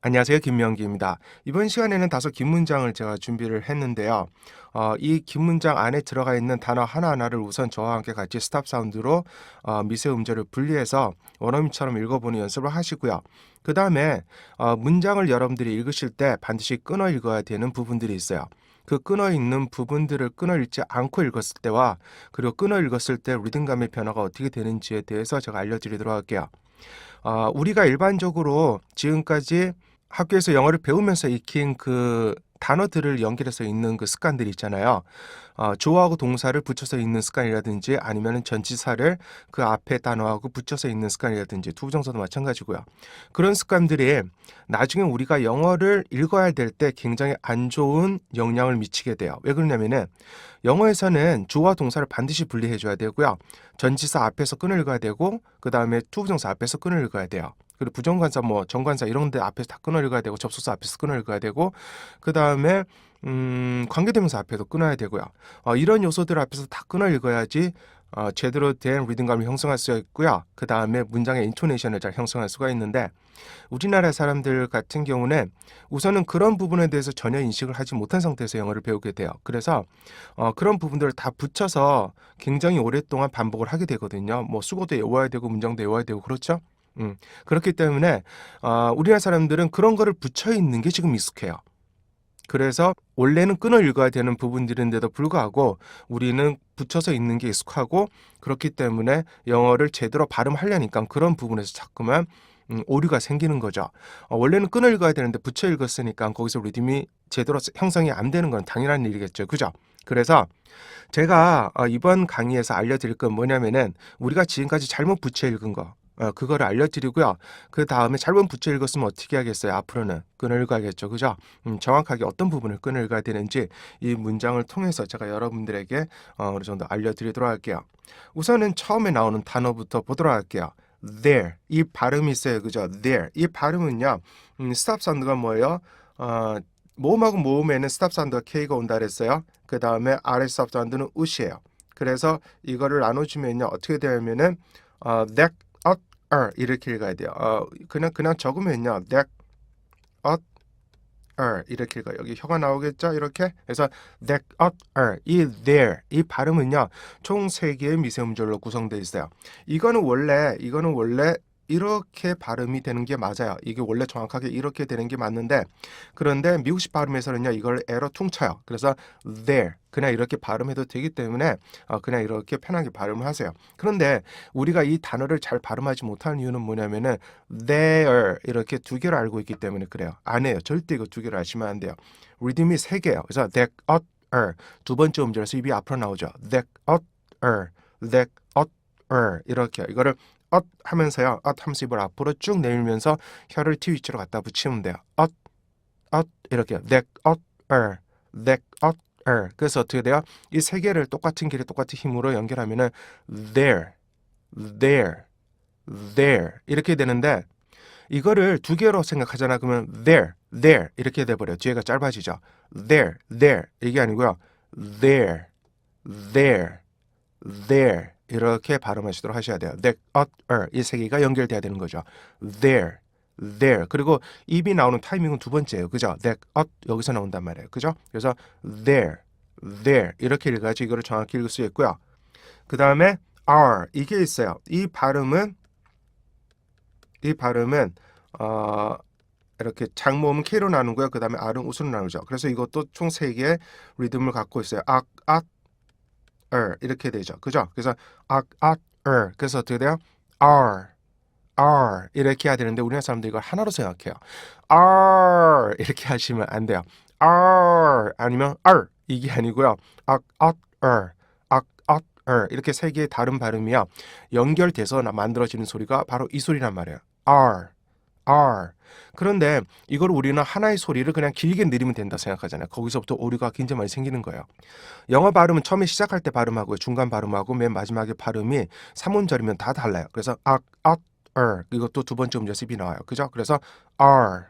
안녕하세요. 김명기입니다. 이번 시간에는 다소 긴 문장을 제가 준비를 했는데요. 이 긴 문장 안에 들어가 있는 단어 하나하나를 우선 저와 함께 같이 스탑 사운드로 미세 음절을 분리해서 원어민처럼 읽어보는 연습을 하시고요. 그 다음에 문장을 여러분들이 읽으실 때 반드시 끊어 읽어야 되는 부분들이 있어요. 그 끊어 읽는 부분들을 끊어 읽지 않고 읽었을 때와 그리고 끊어 읽었을 때 리듬감의 변화가 어떻게 되는지에 대해서 제가 알려드리도록 할게요. 우리가 일반적으로 지금까지 학교에서 영어를 배우면서 익힌 그 단어들을 연결해서 읽는 그 습관들이 있잖아요. 주어하고 동사를 붙여서 읽는 습관이라든지 아니면 전치사를 그 앞에 단어하고 붙여서 읽는 습관이라든지 투부정사도 마찬가지고요. 그런 습관들이 나중에 우리가 영어를 읽어야 될 때 굉장히 안 좋은 영향을 미치게 돼요. 왜 그러냐면은 영어에서는 주어와 동사를 반드시 분리해 줘야 되고요. 전치사 앞에서 끈을 읽어야 되고 그 다음에 투부정사 앞에서 끈을 읽어야 돼요. 그리고 부정관사 뭐 정관사 이런 데 앞에서 다 끊어 읽어야 되고 접속사 앞에서 끊어 읽어야 되고 그 다음에 관계대명사 앞에도 끊어야 되고요. 이런 요소들 앞에서 다 끊어 읽어야지 제대로 된 리듬감을 형성할 수 있고요. 그 다음에 문장의 인토네이션을 잘 형성할 수가 있는데 우리나라 사람들 같은 경우는 우선은 그런 부분에 대해서 전혀 인식을 하지 못한 상태에서 영어를 배우게 돼요. 그래서 그런 부분들을 다 붙여서 굉장히 오랫동안 반복을 하게 되거든요. 뭐 수고도 외워야 되고 문장도 외워야 되고 그렇죠? 그렇기 때문에 우리나라 사람들은 그런 거를 붙여 있는 게 지금 익숙해요. 그래서 원래는 끊어 읽어야 되는 부분들인데도 불구하고 우리는 붙여서 읽는 게 익숙하고 그렇기 때문에 영어를 제대로 발음하려니까 그런 부분에서 자꾸만 오류가 생기는 거죠. 원래는 끊어 읽어야 되는데 붙여 읽었으니까 거기서 리듬이 제대로 형성이 안 되는 건 당연한 일이겠죠. 그죠? 그래서 제가 이번 강의에서 알려드릴 건 뭐냐면은 우리가 지금까지 잘못 붙여 읽은 거 그거를 알려드리고요. 그 다음에 잘못 붙여 읽었으면 어떻게 하겠어요? 앞으로는 끊어 읽어야겠죠. 그죠? 정확하게 어떤 부분을 끊어 읽어야 되는지 이 문장을 통해서 제가 여러분들에게 어느 정도 알려드리도록 할게요. 우선은 처음에 나오는 단어부터 보도록 할게요. There. 이 발음이 있어요. 그죠? There. 이 발음은요. 스탑 사운드가 뭐예요? 모음하고 모음에는 스탑 사운드가 K가 온다 그랬어요. 그 다음에 아래 스탑 사운드는 우시예요. 그래서 이거를 나눠주면요. 어떻게 되냐면은 that, 이렇게 읽어야 돼요. 그냥 적으면요. that, 이렇게 읽어요. 여기 혀가 나오겠죠? 이렇게. 그래서 that, 이 there, 이 발음은요. 총 3개의 미세음절로 구성되어 있어요. 이거는 원래 이렇게 발음이 되는 게 맞아요. 이게 원래 정확하게 이렇게 되는 게 맞는데 그런데 미국식 발음에서는요. 이걸 에러 퉁쳐요. 그래서 there 그냥 이렇게 발음해도 되기 때문에 그냥 이렇게 편하게 발음을 하세요. 그런데 우리가 이 단어를 잘 발음하지 못하는 이유는 뭐냐면은 there 이렇게 2개를 알고 있기 때문에 그래요. 안 해요. 절대 이거 2개를 아시면 안 돼요. 리듬이 3개예요. 그래서 that, 두 번째 음절에서 입이 앞으로 나오죠. that, that, 이렇게 이거를 하면서요. 하면서 입을 앞으로 쭉 내밀면서 혀를 T 위치로 갖다 붙이면 돼요. 이렇게 that, that, 그래서 어떻게 돼요? 이 3개를 똑같은 길에 똑같은 힘으로 연결하면은 there, there, there 이렇게 되는데 이거를 2개로 생각하잖아. 그러면 there 이렇게 돼버려요. 뒤에가 짧아지죠. there 이게 아니고요. there 이렇게 발음하시도록 하셔야 돼요. that, 이 3개가 연결돼야 되는 거죠. there 그리고 입이 나오는 타이밍은 2번째예요. 그죠? that, 여기서 나온단 말이에요. 그죠? 그래서 there 이렇게 읽어야지 이거를 정확히 읽을 수 있고요. 그 다음에 r 이게 있어요. 이 발음은 이렇게 장모음은 K로 나누고요. 그 다음에 R은 우수로 나누죠. 그래서 이것도 총 3개의 리듬을 갖고 있어요. 이렇게 되죠. 그죠? 그래서 그래서 어떻게 돼요? R 이렇게 해야 되는데 우리나라 사람들이 이걸 하나로 생각해요. R 이렇게 하시면 안 돼요. R 아니면 R 이게 아니고요. 이렇게 3개의 다른 발음이요. 연결돼서 만들어지는 소리가 바로 이 소리란 말이에요. R. 그런데 이걸 우리는 하나의 소리를 그냥 길게 내리면 된다 생각하잖아요. 거기서부터 오류가 굉장히 많이 생기는 거예요. 영어 발음은 처음에 시작할 때 발음하고 중간 발음하고 맨 마지막에 발음이 3음절이면 다 달라요. 그래서 이것도 2번째 음절 습이 나와요. 그죠? 그래서 R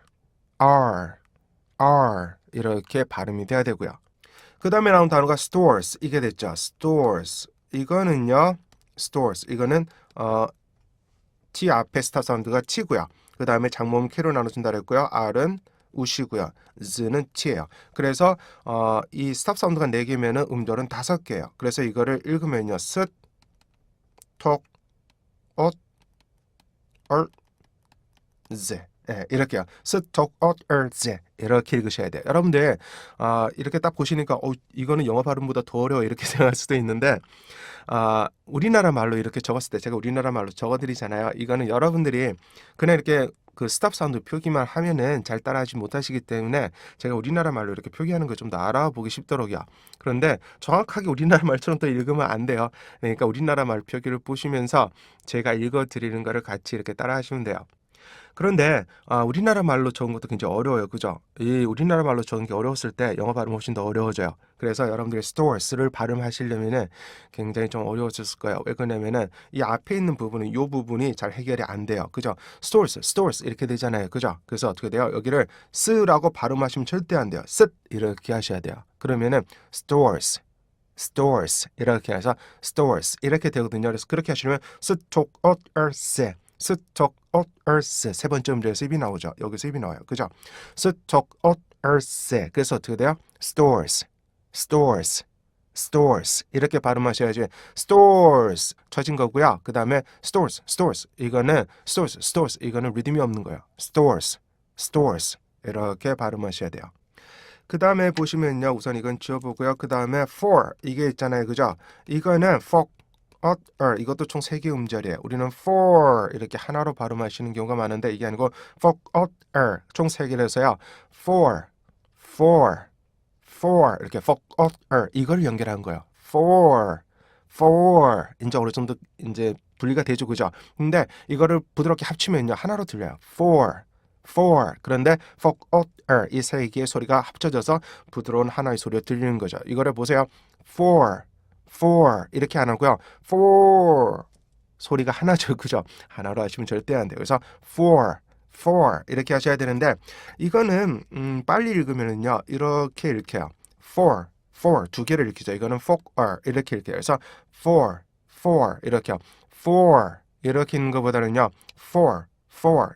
이렇게 발음이 돼야 되고요. 그 다음에 나온 단어가 stores 이게 됐죠. stores 이거는요. stores 이거는 T 앞에 스탑 사운드가 치고요. 그 다음에 장모음 K로 나눠준다 그랬고요. R은 우시고요. Z는 T예요. 그래서 이 스탑 사운드가 4개면은 음절은 5개예요. 그래서 이거를 읽으면요. 스, 톡, 엇, 얼, 제. 예, 이렇게요. 스, 톡, 엇, 얼, 제. 이렇게 읽으셔야 돼요. 여러분들 이렇게 딱 보시니까 이거는 영어 발음보다 더 어려워 이렇게 생각할 수도 있는데 우리나라 말로 이렇게 적었을 때 제가 우리나라 말로 적어드리잖아요. 이거는 여러분들이 그냥 이렇게 그 스탑 사운드 표기만 하면은 잘 따라하지 못하시기 때문에 제가 우리나라 말로 이렇게 표기하는 거 좀 더 알아보기 쉽도록이요. 그런데 정확하게 우리나라 말처럼 또 읽으면 안 돼요. 그러니까 우리나라 말 표기를 보시면서 제가 읽어드리는 거를 같이 이렇게 따라하시면 돼요. 그런데 우리나라 말로 적은 것도 굉장히 어려워요. 그죠? 이 우리나라 말로 적은 게 어려웠을 때 영어 발음 훨씬 더 어려워져요. 그래서 여러분들이 stores를 발음하시려면은 굉장히 좀 어려웠을 거예요. 왜 그러냐면은 이 앞에 있는 부분은 이 부분이 잘 해결이 안 돼요. 그죠? stores 이렇게 되잖아요. 그죠? 그래서 어떻게 돼요? 여기를 스라고 발음하시면 절대 안 돼요. 스 이렇게 하셔야 돼요. 그러면은 stores 이렇게 해서 stores 이렇게 되거든요. 그래서 그렇게 하시면 스톡엇얼세 스톡엇얼세 세 번째 음절에서 입이 나오죠. 여기서 입이 나와요. 그죠? 스톡엇얼세 그래서 어떻게 돼요? stores 이렇게 발음하셔야지 stores 쳐진 거고요. 그 다음에 stores 이거는 stores 이거는 리듬이 없는 거예요. stores 이렇게 발음하셔야 돼요. 그 다음에 보시면요. 우선 이건 지워보고요. 그 다음에 for 이게 있잖아요. 그죠? 이거는 for 이것도 총 3개 음절이에요. 우리는 for 이렇게 하나로 발음하시는 경우가 많은데 이게 아니고 for 총 3개라서요. for 이렇게 for 이걸 연결한 거예요. for 이제 어느 정도 이제 분리가 되죠. 그죠? 근데 이거를 부드럽게 합치면요. 하나로 들려요. for 그런데 for 이 3개의 소리가 합쳐져서 부드러운 하나의 소리가 들리는 거죠. 이거를 보세요. for 이렇게 안 하고요. for 소리가 하나죠. 그죠? 하나로 하시면 절대 안 돼요. 그래서 for 이렇게 하셔야 되는데 이거는 빨리 읽으면은요. 이렇게 읽혀요. for 2개를 읽히죠. 이거는 for 이렇게 읽혀요. 그래서 for 이렇게요. for 이렇게 읽는 것보다는요. for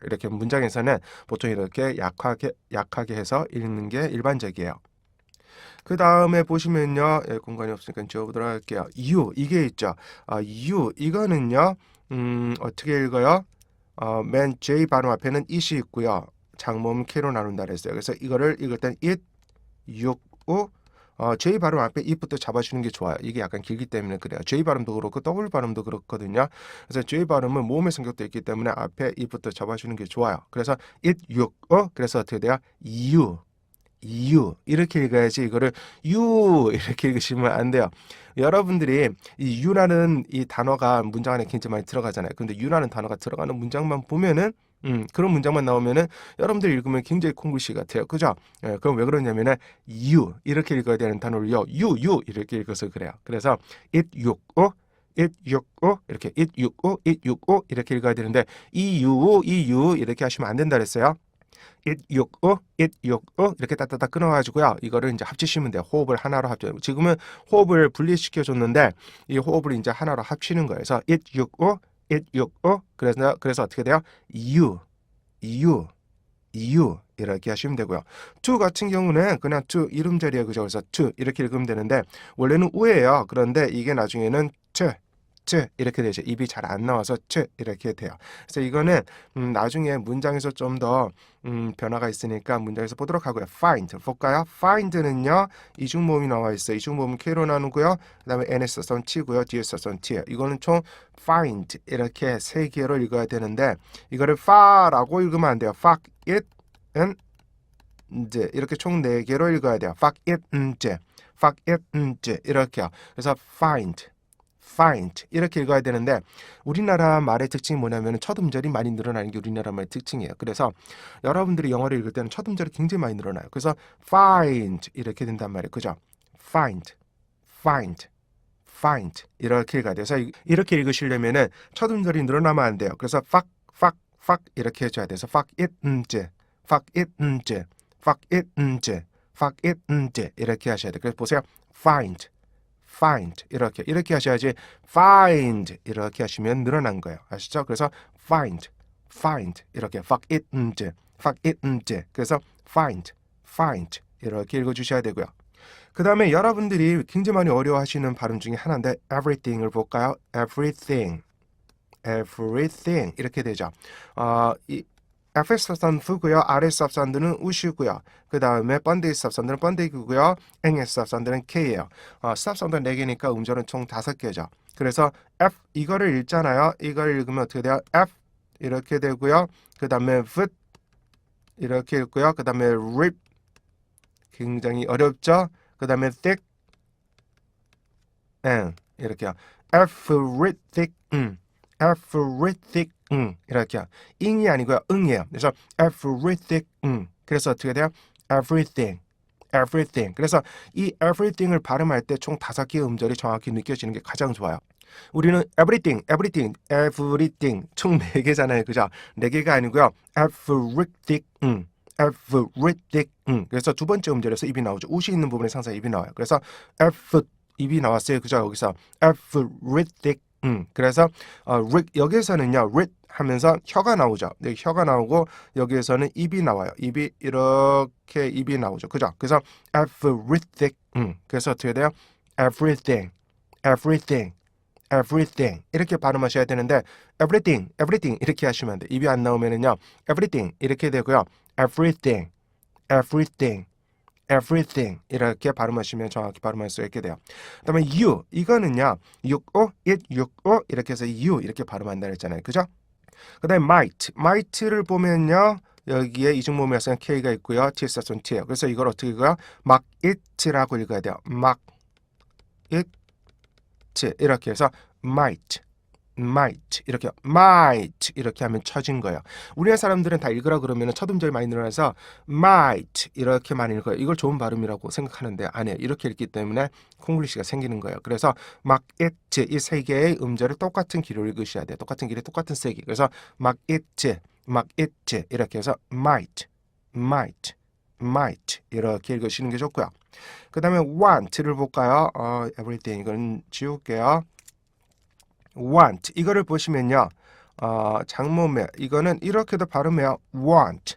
이렇게 문장에서는 보통 이렇게 약하게 해서 읽는 게 일반적이에요. 그 다음에 보시면요. 공간이 없으니까 지워보도록 할게요. you 이게 있죠. you 이거는요. 어떻게 읽어요? 맨 J 발음 앞에는 it이 있고요. 장모음 K로 나눈다 그랬어요. 그래서 이거를 읽을 땐 it, you, J 발음 앞에 it부터 잡아주는 게 좋아요. 이게 약간 길기 때문에 그래요. J 발음도 그렇고 W 발음도 그렇거든요. 그래서 J 발음은 모음의 성격도 있기 때문에 앞에 it부터 잡아주는 게 좋아요. 그래서 it, you, 그래서 어떻게 돼요? you 이렇게 읽어야지 이거를 you 이렇게 읽으시면 안 돼요. 여러분들이 이 you라는 이 단어가 문장 안에 굉장히 많이 들어가잖아요. 근데 you라는 단어가 들어가는 문장만 보면은 그런 문장만 나오면은 여러분들 읽으면 굉장히 콩글씨 같아요. 그죠? 그럼 왜 그러냐면은 you 이렇게 읽어야 되는 단어를요. you 이렇게 읽어서 그래요. 그래서 it you 이렇게 it you 이렇게 읽어야 되는데 이 you 이렇게 하시면 안 된다 그랬어요. it 이렇게 따따따 끊어가지고요. 이거를 이제 합치시면 돼요. 호흡을 하나로 합쳐. 지금은 호흡을 분리시켜 줬는데 이 호흡을 이제 하나로 합치는 거예요. 그래서 it 그래서 어떻게 돼요? you 이렇게 하시면 되고요. to 같은 경우는 그냥 to 이름절이에요. 그죠? 그래서 to 이렇게 읽으면 되는데 원래는 우예요. 그런데 이게 나중에는 이렇게 되죠. 입이 잘 안 나와서 이렇게 돼요. 그래서 이거는 나중에 문장에서 좀 더 변화가 있으니까 문장에서 보도록 하고요. find 볼까요? find는요. 이중모음이 나와 있어요. 이중모음은 K로 나누고요. 그 다음에 N에서 선 T고요. D에서 선 T예요. 이거는 총 find 이렇게 3개로 읽어야 되는데 이거를 fa라고 읽으면 안 돼요. fuck it and 이렇게 총 4개로 읽어야 돼요. fuck it 이렇게요. 그래서 find 이렇게 읽어야 되는데 우리나라 말의 특징이 뭐냐면 첫 음절이 많이 늘어나는 게 우리나라 말의 특징이에요. 그래서 여러분들이 영어를 읽을 때는 첫 음절이 굉장히 많이 늘어나요. 그래서 find 이렇게 된단 말이에요. 그죠? find 이렇게 읽어야 돼서 이렇게 읽으시려면은 첫 음절이 늘어나면 안 돼요. 그래서 fuck 이렇게 해줘야 돼서 fuck it 이렇게 하셔야 돼요. 그래서 보세요. find 이렇게 하셔야지 find 이렇게 하시면 늘어난 거예요. 아시죠? 그래서 find find 이렇게 find 그래서 find 이렇게 읽어주셔야 되고요. 그 다음에 여러분들이 굉장히 많이 어려워하시는 발음 중에 하나인데 everything을 볼까요? everything 이렇게 되죠. 이 F의 스탑사운드 F고요. R의 스탑사운드는 우시고요. 그 다음에 번데기 스탑사운드는 번데기고요. N의 스탑사운드는 K예요. 스탑사운드 4개니까 음절은 총 5개죠. 그래서 F 이거를 읽잖아요. 이걸 읽으면 어떻게 돼요? F 이렇게 되고요. 그 다음에 V 이렇게 읽고요. 그 다음에 RIP 굉장히 어렵죠. 그 다음에 thick N 이렇게요. everything 이렇게요. ing이 아니고요. 응이에요. 그래서 everything 그래서 어떻게 돼요? everything 그래서 이 everything을 발음할 때 총 5개의 음절이 정확히 느껴지는 게 가장 좋아요. 우리는 everything 총 4개잖아요. 그죠? 4개가 아니고요. everything 그래서 두 번째 음절에서 입이 나오죠. 우시 있는 부분에 항상 입이 나와요. 그래서 F 입이 나왔어요. 그죠? 여기서 everything 그래서 여기에서는요. rit 하면서 혀가 나오죠. 여기 혀가 나오고 여기에서는 입이 나와요. 입이 이렇게 입이 나오죠. 그죠? 그래서 everything 그래서 어떻게 돼요? everything 이렇게 발음하셔야 되는데 everything 이렇게 하시면 안 돼요. 입이 안 나오면은요. everything 이렇게 되고요. everything 이렇게 발음하시면 정확히 발음할 수 있게 돼요. 그 다음에 you 이거는요. it 이렇게 해서 you 이렇게 발음한다 했잖아요. 그죠? 그 다음에 might를 보면요. 여기에 이중모음에서 K가 있고요. T 스타손 T예요. 그래서 이걸 어떻게 읽어요? 막 it라고 읽어야 돼요. 막 it 이렇게 해서 might 이렇게 하면 처진 거예요. 우리나라 사람들은 다 읽으라 그러면 첫 음절이 많이 늘어나서 might 이렇게 많이 읽어요. 이걸 좋은 발음이라고 생각하는데 아니에요. 이렇게 읽기 때문에 콩글리시가 생기는 거예요. 그래서 막 it 이 세 개의 음절을 똑같은 길로 읽으셔야 돼요. 똑같은 길에 똑같은 세기. 그래서 막 it 이렇게 해서 might 이렇게 읽으시는 게 좋고요. 그 다음에 want를 볼까요? everything 이건 지울게요. want 이거를 보시면요. 장모매 이거는 이렇게도 발음해요. want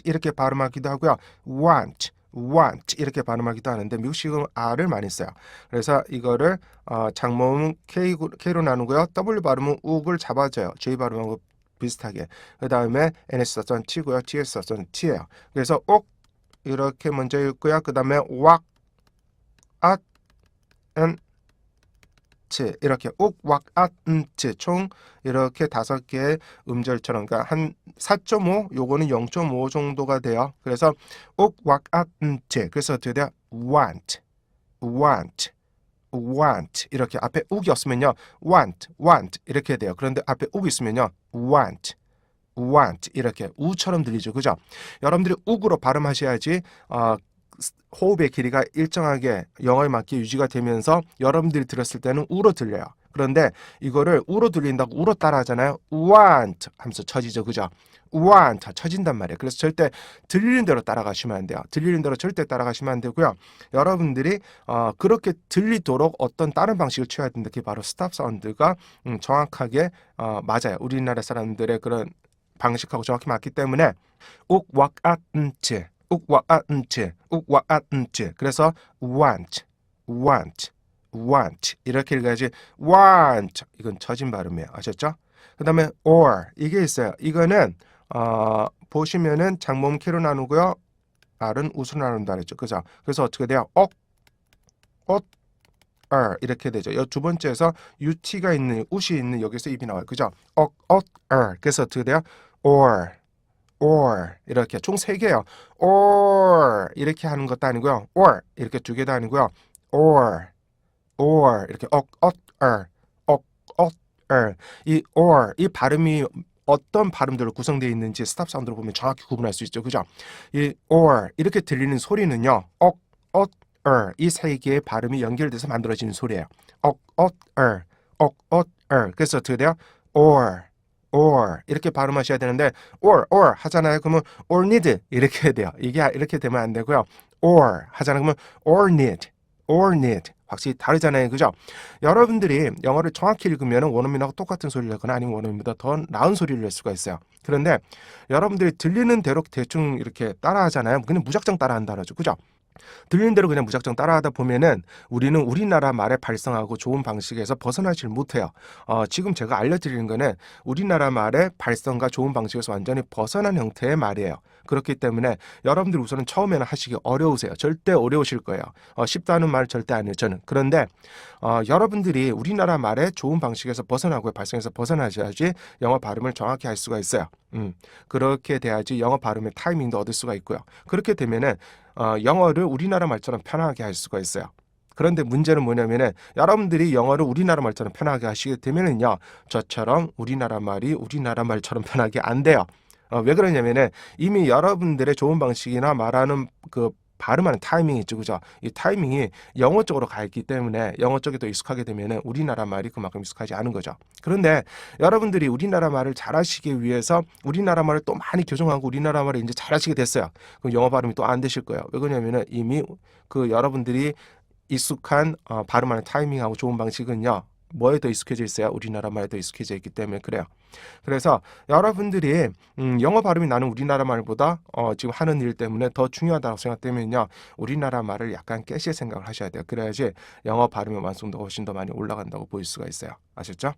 이렇게 발음하기도 하고요. want 이렇게 발음하기도 하는데 미국식은 R을 많이 써요. 그래서 이거를 장모음 K로 나누고요. W 발음은 uk을 잡아줘요. J 발음하고 비슷하게. 그 다음에 NS 사선 T고요. TS 사선 T예요. 그래서 옥 이렇게 먼저 읽고요. 그 다음에 왁, 앗, 은 이렇게 욱, 왁, 앗, 총 이렇게 5개의 음절처럼 그러니까 한 4.5 요거는 0.5 정도가 돼요. 그래서 욱, 왁, 앗, 그래서 어떻게 돼요? want 이렇게 앞에 욱이 없으면요. want 이렇게 돼요. 그런데 앞에 욱이 있으면요. want 이렇게 우처럼 들리죠. 그죠? 여러분들이 욱으로 발음하셔야지 호흡의 길이가 일정하게 영어에 맞게 유지가 되면서 여러분들이 들었을 때는 우로 들려요. 그런데 이거를 우로 들린다고 우로 따라 하잖아요. want 하면서 처지죠. 그죠? want 처진단 말이에요. 그래서 절대 들리는 대로 따라가시면 안 돼요. 들리는 대로 절대 따라가시면 안 되고요. 여러분들이 그렇게 들리도록 어떤 다른 방식을 취해야 된다. 그게 바로 스탑 사운드가 정확하게 맞아요. 우리나라 사람들의 그런 방식하고 정확히 맞기 때문에 욱, 왁, 앗, 그래서 want 이렇게 읽어야지 want 이건 처진 발음이에요. 아셨죠? 그 다음에 or 이게 있어요. 이거는 보시면은 장모음 K로 나누고요. R은 우수로 나눈다 그랬죠. 그죠? 그래서 어떻게 돼요? 이렇게 되죠. 이 두 번째에서 UT가 있는 웃이 있는 여기서 입이 나와요. 그죠? 그래서 어떻게 돼요? or 이렇게 총 3개예요. or 이렇게 하는 것도 아니고요. or 이렇게 2개도 아니고요. or 이렇게 이 or 이 발음이 어떤 발음들로 구성되어 있는지 스탑 사운드로 보면 정확히 구분할 수 있죠. 그죠? 이 or 이렇게 들리는 소리는요. 이 3개의 발음이 연결돼서 만들어지는 소리예요. 그래서 어떻게 돼요? or 이렇게 발음하셔야 되는데 or 하잖아요. 그러면 or need 이렇게 돼요. 이게 이렇게 되면 안 되고요. or 하잖아요. 그러면 or need 확실히 다르잖아요. 그죠? 여러분들이 영어를 정확히 읽으면 원어민하고 똑같은 소리를 하거나 아니면 원어민보다 더 나은 소리를 낼 수가 있어요. 그런데 여러분들이 들리는 대로 대충 이렇게 따라하잖아요. 그냥 무작정 따라한다는 거죠. 그죠? 들리는 대로 그냥 무작정 따라하다 보면은 우리는 우리나라 말의 발성하고 좋은 방식에서 벗어나질 못해요. 지금 제가 알려드리는 거는 우리나라 말의 발성과 좋은 방식에서 완전히 벗어난 형태의 말이에요. 그렇기 때문에 여러분들 우선은 처음에는 하시기 어려우세요. 절대 어려우실 거예요. 쉽다는 말 절대 아니에요. 저는. 그런데 여러분들이 우리나라 말의 좋은 방식에서 벗어나고 발성에서 벗어나셔야지 영어 발음을 정확히 할 수가 있어요. 그렇게 돼야지 영어 발음의 타이밍도 얻을 수가 있고요. 그렇게 되면은 영어를 우리나라 말처럼 편하게 할 수가 있어요. 그런데 문제는 뭐냐면은 여러분들이 영어를 우리나라 말처럼 편하게 하시게 되면은요, 저처럼 우리나라 말이 우리나라 말처럼 편하게 안 돼요. 왜 그러냐면은 이미 여러분들의 좋은 방식이나 말하는 그 발음하는 타이밍이 있죠, 그죠? 이 타이밍이 영어 쪽으로 가 있기 때문에 영어 쪽에 더 익숙하게 되면은 우리나라 말이 그만큼 익숙하지 않은 거죠. 그런데 여러분들이 우리나라 말을 잘하시기 위해서 우리나라 말을 또 많이 교정하고 우리나라 말을 이제 잘하시게 됐어요. 그럼 영어 발음이 또 안 되실 거예요. 왜 그러냐면은 이미 그 여러분들이 익숙한 발음하는 타이밍하고 좋은 방식은요, 뭐에 더 익숙해져 있어요? 우리나라 말에 더 익숙해져 있기 때문에 그래요. 그래서 여러분들이 영어 발음이 나는 우리나라 말보다 지금 하는 일 때문에 더 중요하다고 생각되면요, 우리나라 말을 약간 깨실 생각을 하셔야 돼요. 그래야지 영어 발음의 완성도가 훨씬 더 많이 올라간다고 보일 수가 있어요. 아셨죠?